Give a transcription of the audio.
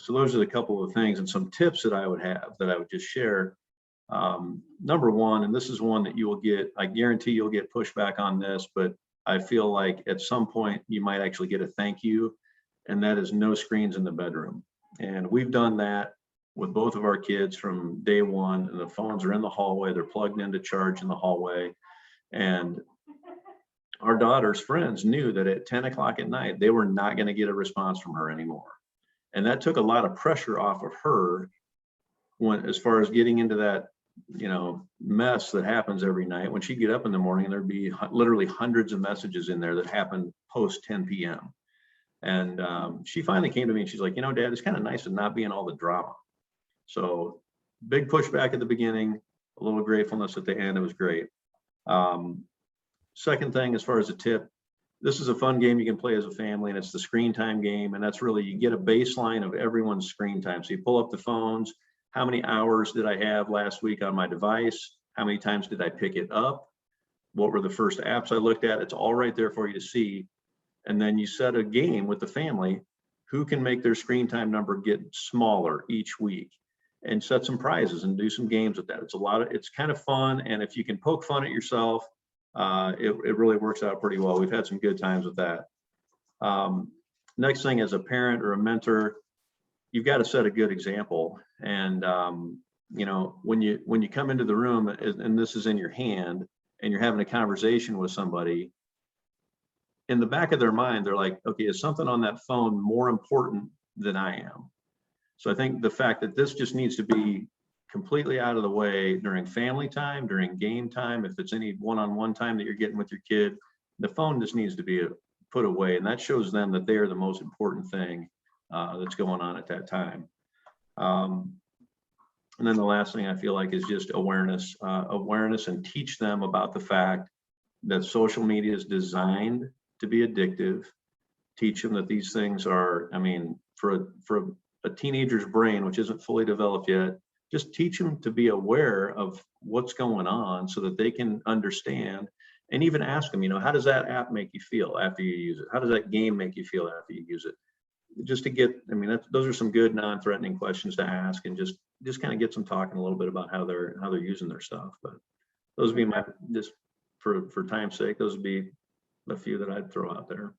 So those are the couple of things and some tips that I would have that I would just share. Number one, and this is one that you will get, I guarantee you'll get pushback on this, but I feel like at some point you might actually get a thank you, and that is no screens in the bedroom. And we've done that with both of our kids from day one, and the phones are in the hallway, they're plugged into charge in the hallway. And our daughter's friends knew that at 10 o'clock at night, they were not going to get a response from her anymore. And that took a lot of pressure off of her when, as far as getting into that, mess that happens every night. When she'd get up in the morning, there'd be literally hundreds of messages in there that happened post 10 p.m. And she finally came to me and she's like, Dad, it's kind of nice to not be in all the drama. So big pushback at the beginning, a little gratefulness at the end. It was great. Second thing, as far as a tip, this is a fun game you can play as a family, and it's the screen time game. And that's really, you get a baseline of everyone's screen time. So you pull up the phones. How many hours did I have last week on my device? How many times did I pick it up? What were the first apps I looked at? It's all right there for you to see. And then you set a game with the family, who can make their screen time number get smaller each week, and set some prizes and do some games with that. It's kind of fun. And if you can poke fun at yourself, it really works out pretty well. We've had some good times with that. Next thing, as a parent or a mentor, you've got to set a good example. And when you come into the room and this is in your hand and you're having a conversation with somebody, in the back of their mind, they're like, okay, is something on that phone more important than I am? So I think the fact that this just needs to be completely out of the way during family time, during game time, if it's any one-on-one time that you're getting with your kid, the phone just needs to be put away. And that shows them that they are the most important thing that's going on at that time. And then the last thing I feel like is just awareness and teach them about the fact that social media is designed to be addictive. Teach them that these things are, for a teenager's brain, which isn't fully developed yet, just teach them to be aware of what's going on so that they can understand, and even ask them, how does that app make you feel after you use it? How does that game make you feel after you use it? Just to get, those are some good non-threatening questions to ask, and just kind of get them talking a little bit about how they're using their stuff. But those would be just for time's sake, those would be a few that I'd throw out there.